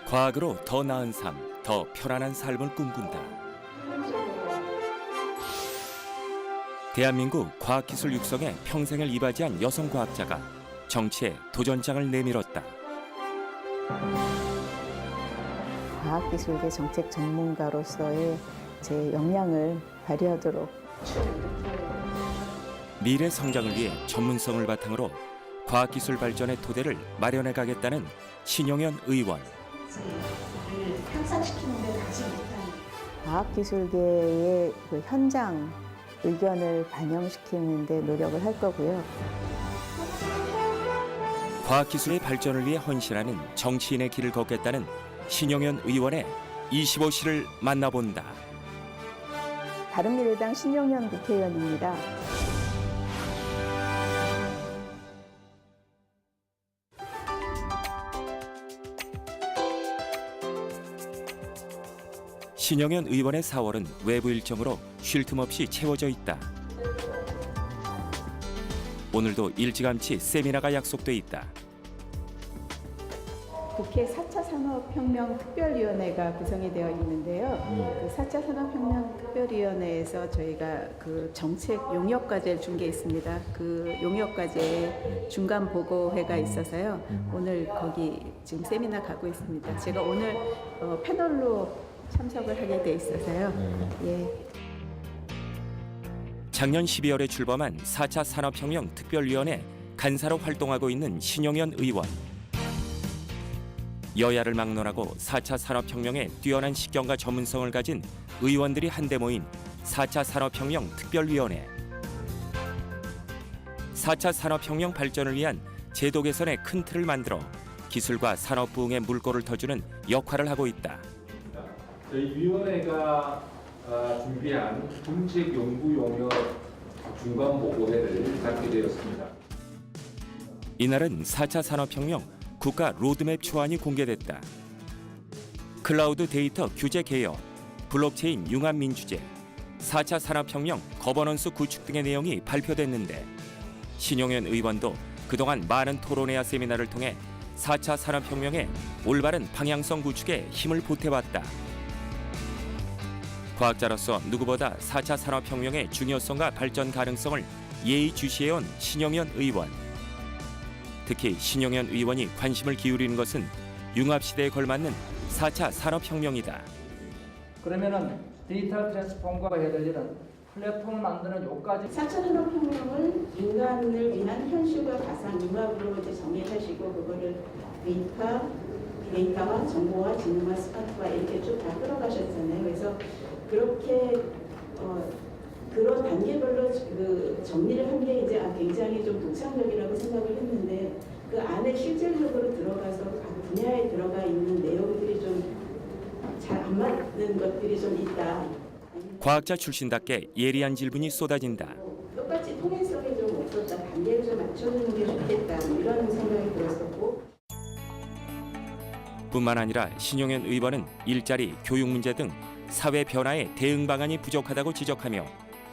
과학으로 더 나은 삶, 더 편안한 삶을 꿈꾼다. 대한민국 과학기술 육성에 평생을 이바지한 여성 과학자가 정치에 도전장을 내밀었다. 과학기술계 정책 전문가로서의 제 역량을 발휘하도록 미래 성장을 위해 전문성을 바탕으로 과학기술 발전의 토대를 마련해 가겠다는 신용현 의원. 향상시키는 데 가지 못한 과학기술계의 그 현장 의견을 반영시키는 데 노력을 할 거고요. 과학기술의 발전을 위해 헌신하는 정치인의 길을 걷겠다는 신용현 의원의 25시를 만나본다. 바른미래당 신용현 국회의원입니다. 신용현 의원의 4월은 외부 일정으로 쉴 틈 없이 채워져 있다. 오늘도 일찌감치 세미나가 약속돼 있다. 국회 4차 산업혁명 특별위원회가 구성이 되어 있는데요. 그 4차 산업혁명 특별위원회에서 저희가 그 정책 용역과제를 준 게 있습니다. 그 용역과제의 중간 보고회가 있어서요. 오늘 거기 지금 세미나 가고 있습니다. 제가 오늘 패널로 참석을 하게 돼 있어서요. 예. 작년 12월에 출범한 4차 산업혁명 특별위원회 간사로 활동하고 있는 신용현 의원. 여야를 막론하고 4차 산업혁명에 뛰어난 식견과 전문성을 가진 의원들이 한데 모인 4차 산업혁명 특별위원회. 4차 산업혁명 발전을 위한 제도 개선의 큰 틀을 만들어 기술과 산업 부흥의 물꼬를 터주는 역할을 하고 있다. 저희 위원회가 준비한 정책 연구 용역 중간 보고회를 갖게 되었습니다. 이날은 4차 산업혁명 국가 로드맵 초안이 공개됐다. 클라우드 데이터 규제 개혁, 블록체인 융합 민주제, 4차 산업혁명 거버넌스 구축 등의 내용이 발표됐는데 신용현 의원도 그동안 많은 토론회와 세미나를 통해 4차 산업혁명의 올바른 방향성 구축에 힘을 보태왔다. 과학자로서 누구보다 4차 산업혁명의 중요성과 발전 가능성을 예의주시해온 신용현 의원. 특히 신용현 의원이 관심을 기울이는 것은 융합시대에 걸맞는 4차 산업혁명이다. 그러면은 디지털 트랜스폼과 해야 될 일은 플랫폼을 만드는 요까지 4차 산업혁명을 인간을 위한 현실과 가상 융합으로 이제 정의하시고 그거를 데이터와 정보와 지능과 스마트와 이렇게 쭉 다 끌어가셨잖아요. 그래서 그렇게 그런 단계별로 그 정리를 한 게 이제 굉장히 좀 독창적이라고 생각을 했는데 그 안에 실질적으로 들어가서 각 분야에 들어가 있는 내용들이 좀 잘 안 맞는 것들이 좀 있다. 과학자 출신답게 예리한 질문이 쏟아진다. 똑같이 통일성이 좀 없었다. 단계를 좀 맞춰주는 게 좋겠다. 이런 생각이 들었었고. 뿐만 아니라 신용현 의원은 일자리, 교육 문제 등 사회 변화에 대응 방안이 부족하다고 지적하며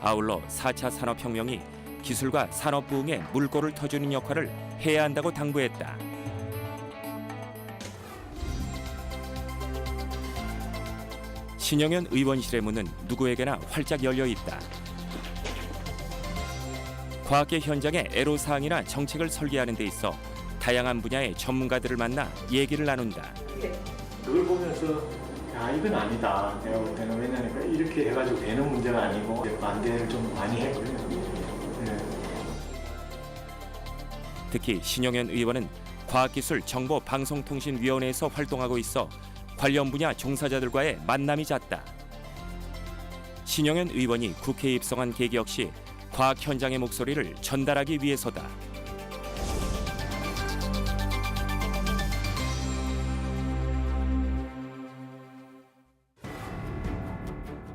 아울러 4차 산업혁명이 기술과 산업 부흥에 물꼬를 터주는 역할을 해야 한다고 당부했다. 신용현 의원실의 문은 누구에게나 활짝 열려 있다. 과학계 현장의 애로사항이나 정책을 설계하는 데 있어 다양한 분야의 전문가들을 만나 얘기를 나눈다. 그걸 보면서 이건 아니다. 내가 볼 때는 왜냐하면 이렇게 해가지고 되는 문제가 아니고 반대를 좀 많이 했고요. 네. 특히 신용현 의원은 과학기술정보방송통신위원회에서 활동하고 있어 관련 분야 종사자들과의 만남이 잦다. 신용현 의원이 국회에 입성한 계기 역시 과학 현장의 목소리를 전달하기 위해서다.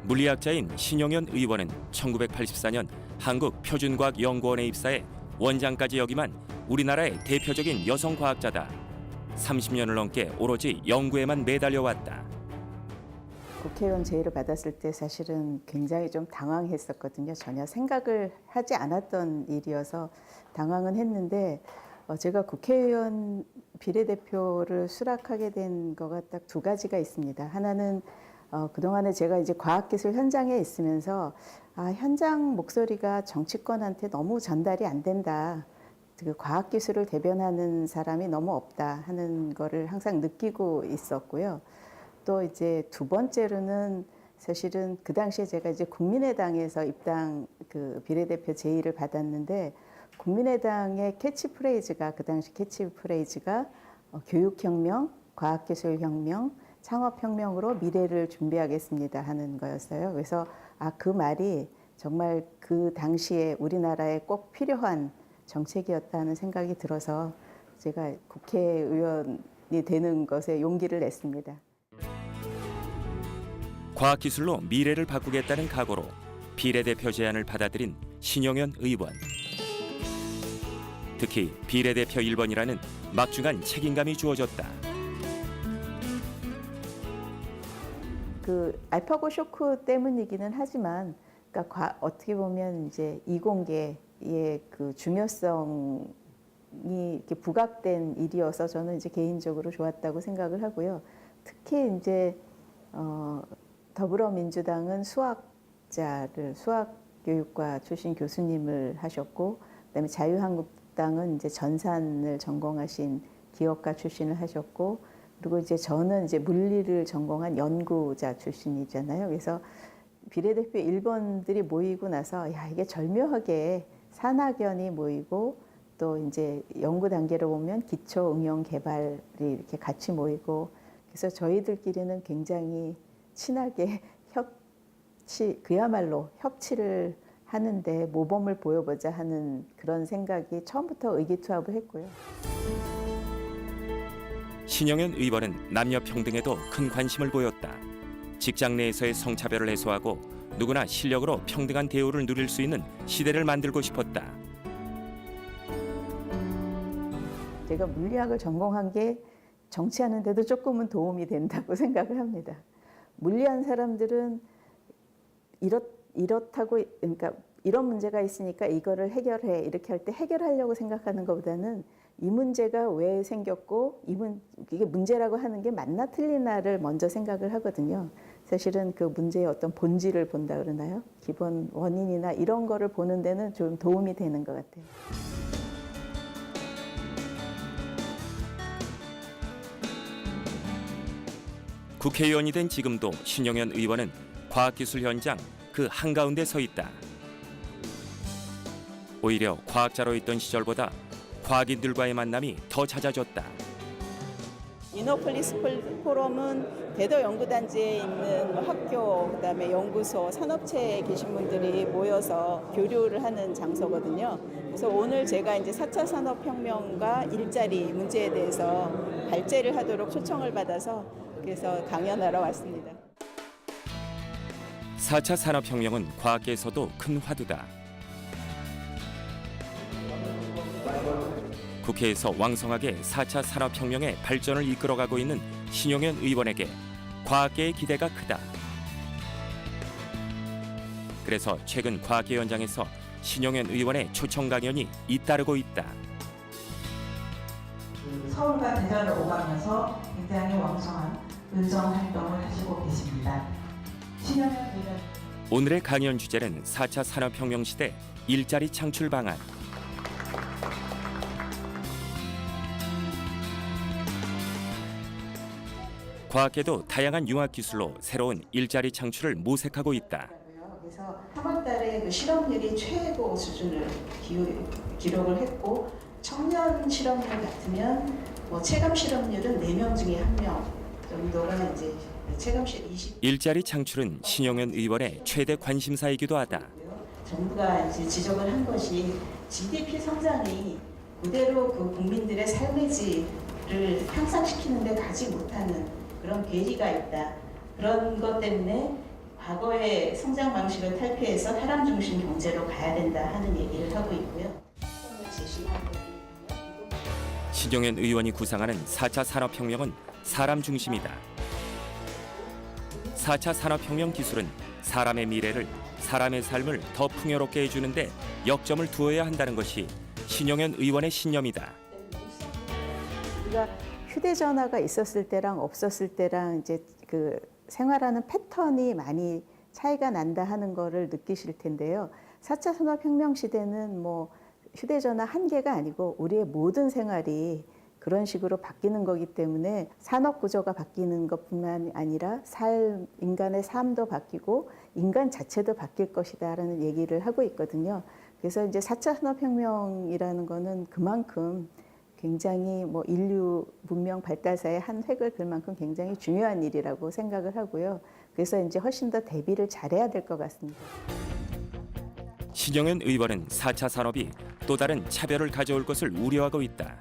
물리학자인 신용현 의원은 1984년 한국표준과학연구원에 입사해 원장까지 역임한 우리나라의 대표적인 여성 과학자다. 30년을 넘게 오로지 연구에만 매달려왔다. 국회의원 제의를 받았을 때 사실은 굉장히 좀 당황했었거든요. 전혀 생각을 하지 않았던 일이어서 당황은 했는데 제가 국회의원 비례대표를 수락하게 된 거가 딱 두 가지가 있습니다. 하나는 그동안에 제가 이제 과학기술 현장에 있으면서 현장 목소리가 정치권한테 너무 전달이 안 된다. 그 과학기술을 대변하는 사람이 너무 없다 하는 거를 항상 느끼고 있었고요. 또 이제 두 번째로는 사실은 그 당시에 제가 이제 국민의당에서 입당 그 비례대표 제의를 받았는데 국민의당의 캐치프레이즈가 그 당시 캐치프레이즈가 교육혁명, 과학기술혁명, 창업혁명으로 미래를 준비하겠습니다 하는 거였어요. 그래서 그 말이 정말 그 당시에 우리나라에 꼭 필요한 정책이었다는 생각이 들어서 제가 국회의원이 되는 것에 용기를 냈습니다. 과학기술로 미래를 바꾸겠다는 각오로 비례대표 제안을 받아들인 신용현 의원. 특히 비례대표 1번이라는 막중한 책임감이 주어졌다. 그 알파고 쇼크 때문이기는 하지만, 그러니까 어떻게 보면 이제 이공계의 그 중요성이 이렇게 부각된 일이어서 저는 이제 개인적으로 좋았다고 생각을 하고요. 특히 이제 더불어민주당은 수학교육과 출신 교수님을 하셨고, 그다음에 자유한국당은 이제 전산을 전공하신 기업가 출신을 하셨고, 그리고 이제 저는 이제 물리를 전공한 연구자 출신이잖아요. 그래서 비례대표 1번들이 모이고 나서 이게 절묘하게 산학연이 모이고 또 이제 연구 단계로 보면 기초 응용 개발이 이렇게 같이 모이고, 그래서 저희들끼리는 굉장히 친하게 그야말로 협치를 하는데 모범을 보여보자 하는 그런 생각이 처음부터 의기투합을 했고요. 신용현 의원은 남녀 평등에도 큰 관심을 보였다. 직장 내에서의 성차별을 해소하고 누구나 실력으로 평등한 대우를 누릴 수 있는 시대를 만들고 싶었다. 제가 물리학을 전공한 게 정치하는 데도 조금은 도움이 된다고 생각을 합니다. 물리한 사람들은 이렇다고, 그러니까 이런 문제가 있으니까 이거를 해결해 이렇게 할 때 해결하려고 생각하는 것보다는 이 문제가 왜 생겼고 이게 문제라고 하는 게 맞나 틀리나를 먼저 생각을 하거든요. 사실은 그 문제의 어떤 본질을 본다 그러나요? 기본 원인이나 이런 거를 보는 데는 좀 도움이 되는 것 같아요. 국회의원이 된 지금도 신용현 의원은 과학기술 현장 그 한가운데 서 있다. 오히려 과학자로 있던 시절보다 과학인들과의 만남이 더 잦아졌다. 이노폴리스 포럼은 대도 연구단지에 있는 학교, 그다음에 연구소, 산업체에 계신 분들이 모여서 교류를 하는 장소거든요. 그래서 오늘 제가 이제 4차 산업혁명과 일자리 문제에 대해서 발제를 하도록 초청을 받아서 그래서 강연하러 왔습니다. 4차 산업혁명은 과학계에서도 큰 화두다. 국회에서 왕성하게 4차 산업혁명의 발전을 이끌어가고 있는 신용현 의원에게 과학계의 기대가 크다. 그래서 최근 과학계 현장에서 신용현 의원의 초청 강연이 잇따르고 있다. 서울과 대전을 오가면서 굉장히 왕성한 의정 활동을 하시고 계십니다. 신용현 의원. 오늘의 강연 주제는 4차 산업혁명 시대 일자리 창출 방안. 과학계도 다양한 융합기술로 새로운 일자리 창출을 모색하고 있다. 그래서 3월달에 그 실업률이 최고 수준을 기록을 했고 청년 실업률 같으면 체감 실업률은 4명 중에 1명 정도가 이제 체감실 20. 일자리 창출은 신용현 의원의 최대 관심사이기도 하다. 정부가 이제 지적을 한 것이 GDP 성장이 그대로 그 국민들의 삶의 질을 향상시키는 데 가지 못하는 그런 괴리가 있다. 그런 것 때문에 과거의 성장 방식을 탈피해서 사람 중심 경제로 가야 된다 하는 얘기를 하고 있고요. 신용현 의원이 구상하는 4차 산업혁명은 사람 중심이다. 4차 산업혁명 기술은 사람의 미래를, 사람의 삶을 더 풍요롭게 해주는데 역점을 두어야 한다는 것이 신용현 의원의 신념이다. 우리가 휴대전화가 있었을 때랑 없었을 때랑 이제 그 생활하는 패턴이 많이 차이가 난다 하는 거를 느끼실 텐데요. 4차 산업혁명 시대는 뭐 휴대전화 한 개가 아니고 우리의 모든 생활이 그런 식으로 바뀌는 거기 때문에 산업 구조가 바뀌는 것뿐만 아니라 인간의 삶도 바뀌고 인간 자체도 바뀔 것이다라는 얘기를 하고 있거든요. 그래서 이제 4차 산업혁명이라는 거는 그만큼 굉장히 뭐 인류 문명 발달사의 한 획을 그을 만큼 굉장히 중요한 일이라고 생각을 하고요. 그래서 이제 훨씬 더 대비를 잘해야 될 것 같습니다. 신영현 의원은 4차 산업이 또 다른 차별을 가져올 것을 우려하고 있다.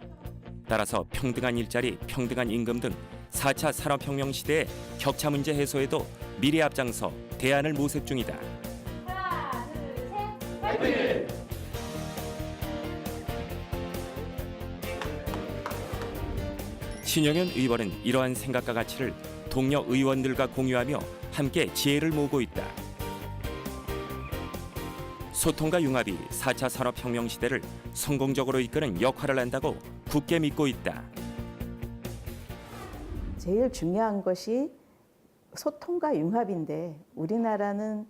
따라서 평등한 일자리, 평등한 임금 등 4차 산업혁명 시대의 격차 문제 해소에도 미래 앞장서 대안을 모색 중이다. 하나, 둘, 셋, 파이팅! 신영현 의원은 이러한 생각과 가치를 동료 의원들과 공유하며 함께 지혜를 모으고 있다. 소통과 융합이 4차 산업혁명 시대를 성공적으로 이끄는 역할을 한다고 굳게 믿고 있다. 제일 중요한 것이 소통과 융합인데 우리나라는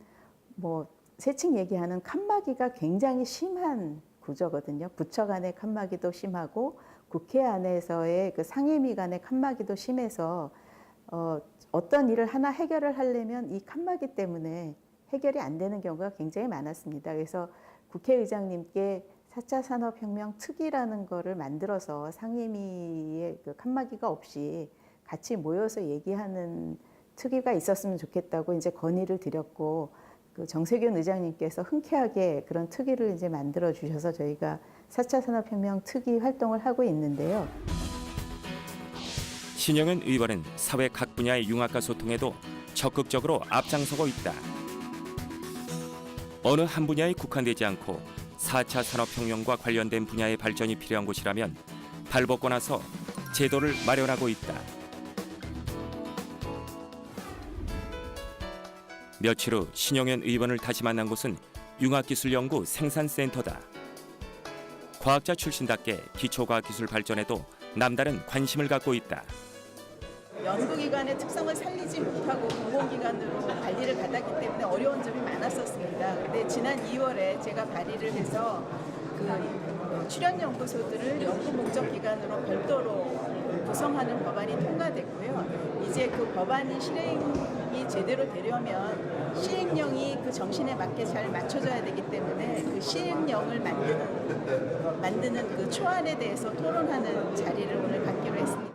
뭐 세칭 얘기하는 칸막이가 굉장히 심한 구조거든요. 부처 간의 칸막이도 심하고 국회 안에서의 그 상임위 간의 칸막이도 심해서 어떤 일을 하나 해결을 하려면 이 칸막이 때문에 해결이 안 되는 경우가 굉장히 많았습니다. 그래서 국회의장님께 4차 산업혁명 특위라는 거를 만들어서 상임위의 그 칸막이가 없이 같이 모여서 얘기하는 특위가 있었으면 좋겠다고 이제 건의를 드렸고 그 정세균 의장님께서 흔쾌하게 그런 특위를 이제 만들어 주셔서 저희가 4차 산업혁명 특위 활동을 하고 있는데요. 신영현 의원은 사회 각 분야의 융합과 소통에도 적극적으로 앞장서고 있다. 어느 한 분야에 국한되지 않고 4차 산업혁명과 관련된 분야의 발전이 필요한 곳이라면 발벗고 나서 제도를 마련하고 있다. 며칠 후 신영현 의원을 다시 만난 곳은 융합기술연구 생산센터다. 과학자 출신답게 기초과학기술 발전에도 남다른 관심을 갖고 있다. 연구기관의 특성을 살리지 못하고 공공기관으로 관리를 받았기 때문에 어려운 점이 많았었습니다. 근데 지난 2월에 제가 발의를 해서 그 출연연구소들을 연구 목적 기관으로 별도로 구성하는 법안이 통과됐고요. 이제 그 법안이 실행이 제대로 되려면 시행령이 그 정신에 맞게 잘 맞춰져야 되기 때문에 그 시행령을 만드는 그 초안에 대해서 토론하는 자리를 오늘 갖기로 했습니다.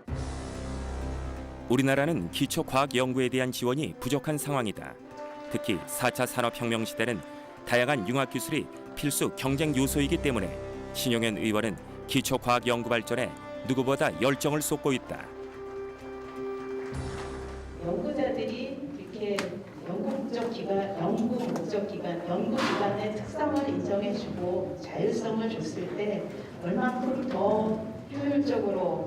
우리나라는 기초과학 연구에 대한 지원이 부족한 상황이다. 특히 4차 산업혁명 시대는 다양한 융합기술이 필수 경쟁 요소이기 때문에 신영현 의원은 기초과학 연구 발전에 누구보다 열정을 쏟고 있다. 연구자들이 이렇게 연구기관의 특성을 인정해주고 자율성을 줬을 때 얼만큼 더 효율적으로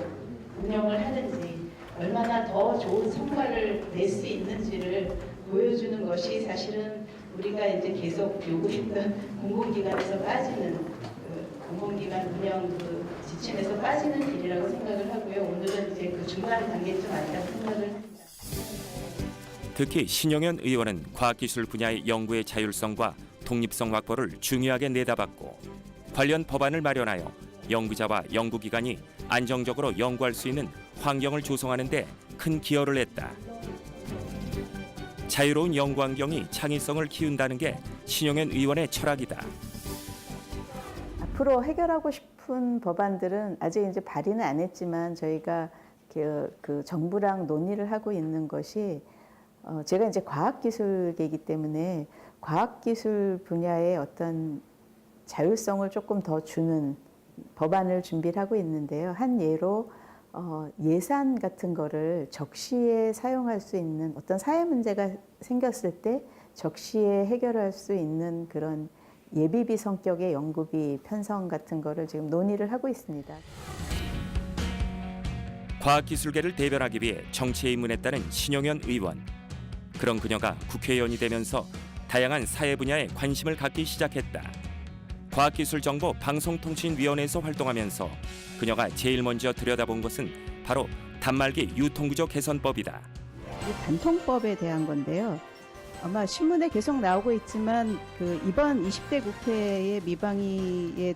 운영을 하는지, 얼마나 더 좋은 성과를 낼 수 있는지를 보여주는 것이 사실은 우리가 이제 계속 요구했던 공공기관에서 빠지는 공공기관 운영 지침에서 빠지는 길이라고 생각을 하고요. 오늘은 이제 그 중간 단계쯤 아니라고 생각을 합니다. 특히 신영현 의원은 과학기술 분야의 연구의 자율성과 독립성 확보를 중요하게 내다봤고 관련 법안을 마련하여 연구자와 연구기관이 안정적으로 연구할 수 있는 환경을 조성하는 데 큰 기여를 했다. 자유로운 연구 환경이 창의성을 키운다는 게 신영현 의원의 철학이다. 앞으로 해결하고 싶은 법안들은 아직 이제 발의는 안 했지만 저희가 그 정부랑 논의를 하고 있는 것이 제가 이제 과학기술계이기 때문에 과학기술 분야의 어떤 자율성을 조금 더 주는 법안을 준비를 하고 있는데요. 한 예로 예산 같은 거를 적시에 사용할 수 있는 어떤 사회 문제가 생겼을 때 적시에 해결할 수 있는 그런 예비비 성격의 연구비 편성 같은 거를 지금 논의를 하고 있습니다. 과학기술계를 대변하기 위해 정치에 입문했다는 신영현 의원. 그런 그녀가 국회의원이 되면서 다양한 사회 분야에 관심을 갖기 시작했다. 과학기술정보 방송통신위원회에서 활동하면서 그녀가 제일 먼저 들여다본 것은 바로 단말기 유통구조 개선법이다. 이 단통법에 대한 건데요. 아마 신문에 계속 나오고 있지만 그 이번 20대 국회의 미방이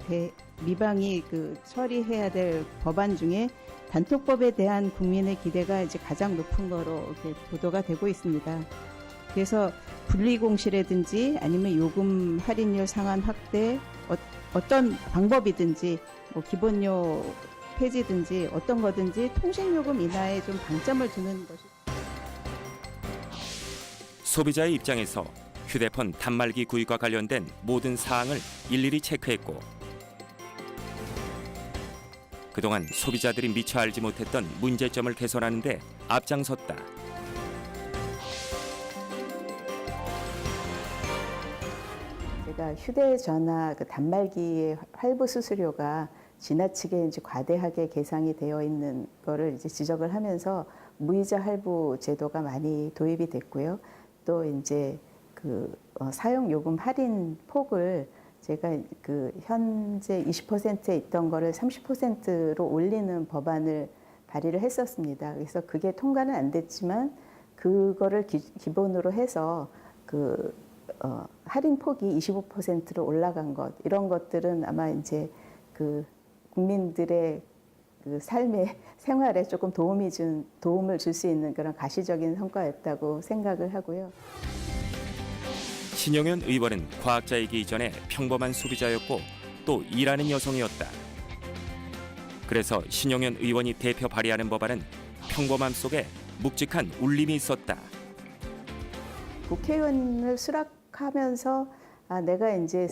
그 처리해야 될 법안 중에 단통법에 대한 국민의 기대가 이제 가장 높은 거로 이렇게 보도가 되고 있습니다. 그래서 분리공시라든지 아니면 요금 할인율 상한 확대, 어떤 방법이든지 뭐 기본료 폐지든지 어떤 거든지 통신요금 인하에 좀 방점을 두는 것이. 소비자의 입장에서 휴대폰 단말기 구입과 관련된 모든 사항을 일일이 체크했고 그동안 소비자들이 미처 알지 못했던 문제점을 개선하는 데 앞장섰다. 제가 휴대전화 그 단말기의 할부 수수료가 지나치게 이제 과대하게 계상이 되어 있는 거를 이제 지적을 하면서 무이자 할부 제도가 많이 도입이 됐고요. 또 이제 그 사용 요금 할인 폭을 제가 그 현재 20%에 있던 거를 30%로 올리는 법안을 발의를 했었습니다. 그래서 그게 통과는 안 됐지만 그거를 기본으로 해서 그 할인 폭이 25%로 올라간 것 이런 것들은 아마 이제 그 국민들의 그 삶의 생활에 조금 도움을 줄 수 있는 그런 가시적인 성과였다고 생각을 하고요. 신용현 의원은 과학자이기 이전에 평범한 소비자였고 또 일하는 여성이었다. 그래서 신용현 의원이 대표 발의하는 법안은 평범함 속에 묵직한 울림이 있었다. 국회의원을 수락하면서 내가 이제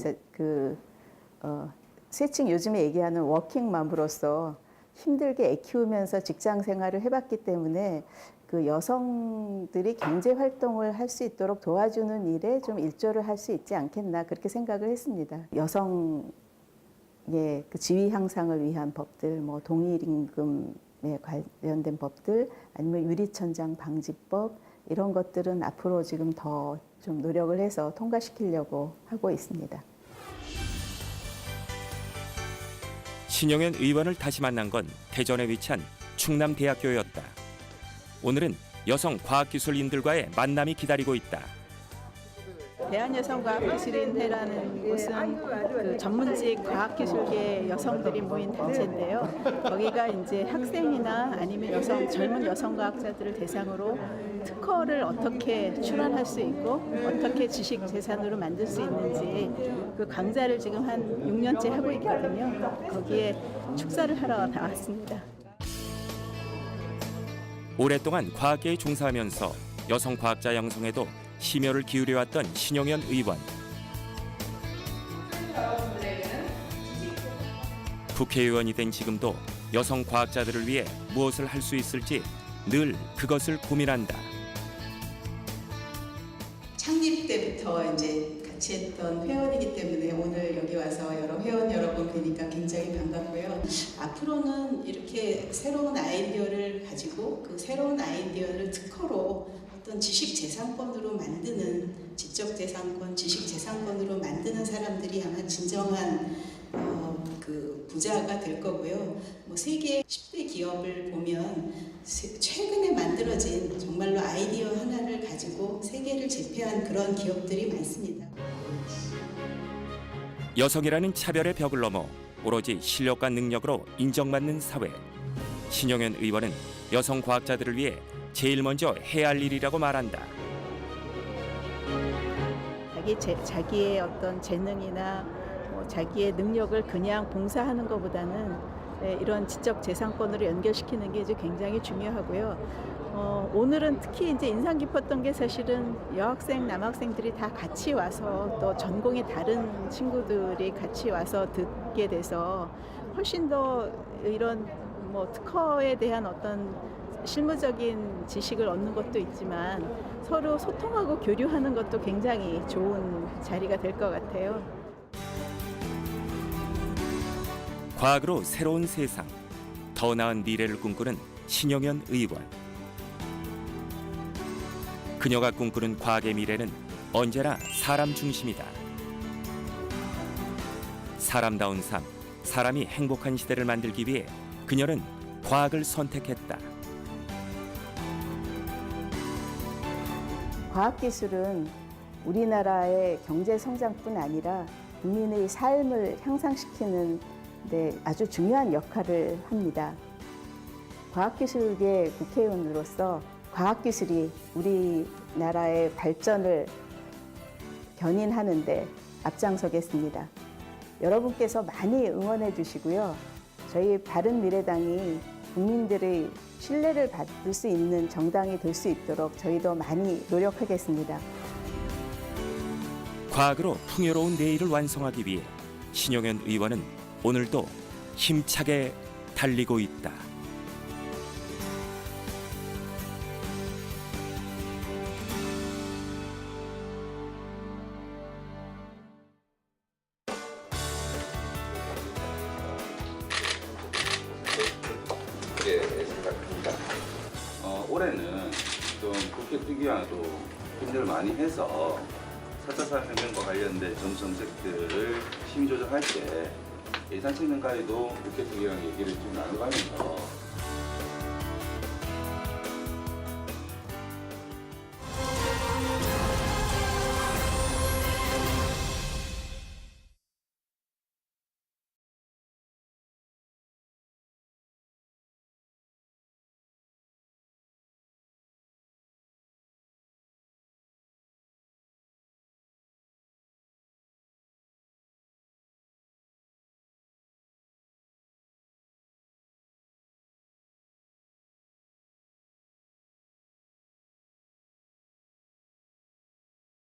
세칭 요즘에 얘기하는 워킹맘으로서 힘들게 애 키우면서 직장 생활을 해봤기 때문에 그 여성들이 경제 활동을 할 수 있도록 도와주는 일에 좀 일조를 할 수 있지 않겠나 그렇게 생각을 했습니다. 여성의 그 지위 향상을 위한 법들, 뭐 동일 임금에 관련된 법들, 아니면 유리천장 방지법 이런 것들은 앞으로 지금 더 좀 노력을 해서 통과시키려고 하고 있습니다. 신용현 의원을 다시 만난 건 대전에 위치한 충남대학교였다. 오늘은 여성 과학기술인들과의 만남이 기다리고 있다. 대한여성과학기술인회라는 곳은 그 전문직 과학기술계 여성들이 모인 단체인데요. 거기가 이제 학생이나 아니면 젊은 여성 과학자들을 대상으로 특허를 어떻게 출원할 수 있고 어떻게 지식 재산으로 만들 수 있는지 그 강좌를 지금 한 6년째 하고 있거든요. 거기에 축사를 하러 나왔습니다. 오랫동안 과학계에 종사하면서 여성 과학자 양성에도 심혈을 기울여왔던 신용현 의원. 국회의원이 된 지금도 여성 과학자들을 위해 무엇을 할 수 있을지 늘 그것을 고민한다. 창립 때부터 이제 같이 했던 회원이기 때문에 오늘 여기 와서 여러 회원 여러분 뵈니까 굉장히 반갑고요. 앞으로는 이렇게 새로운 아이디어를 가지고 그 새로운 아이디어를 특허로 어떤 지식재산권으로 만드는 지적재산권, 지식재산권으로 만드는 사람들이 아마 진정한 그 부자가 될 거고요. 뭐 세계 10대 기업을 보면 최근에 만들어진 정말로 아이디어 하나를 가지고 세계를 제패한 그런 기업들이 많습니다. 여성이라는 차별의 벽을 넘어 오로지 실력과 능력으로 인정받는 사회. 신용현 의원은 여성 과학자들을 위해 제일 먼저 해야 할 일이라고 말한다. 자기의 어떤 재능이나 자기의 능력을 그냥 봉사하는 것보다는 이런 지적 재산권으로 연결시키는 게 이제 굉장히 중요하고요. 오늘은 특히 이제 인상 깊었던 게 사실은 여학생, 남학생들이 다 같이 와서 또 전공이 다른 친구들이 같이 와서 듣게 돼서 훨씬 더 이런 뭐 특허에 대한 어떤 실무적인 지식을 얻는 것도 있지만 서로 소통하고 교류하는 것도 굉장히 좋은 자리가 될 것 같아요. 과학으로 새로운 세상, 더 나은 미래를 꿈꾸는 신용현 의원. 그녀가 꿈꾸는 과학의 미래는 언제나 사람 중심이다. 사람다운 삶, 사람이 행복한 시대를 만들기 위해 그녀는 과학을 선택했다. 과학기술은 우리나라의 경제 성장뿐 아니라 국민의 삶을 향상시키는 데 아주 중요한 역할을 합니다. 과학기술계 국회의원으로서 과학기술이 우리나라의 발전을 견인하는 데 앞장서겠습니다. 여러분께서 많이 응원해 주시고요. 저희 바른미래당이 국민들의 신뢰를 받을 수 있는 정당이 될 수 있도록 저희도 많이 노력하겠습니다. 과학으로 풍요로운 내일을 완성하기 위해 신용현 의원은 오늘도 힘차게 달리고 있다. 그렇게 생각합니다. 올해는 좀 국회 특위와도 협력을 많이 해서 4차 산업혁명과 관련된 정책들을 심의 조정할 때 예산 측면까지도 국회 특위랑 얘기를 좀 나눠가면서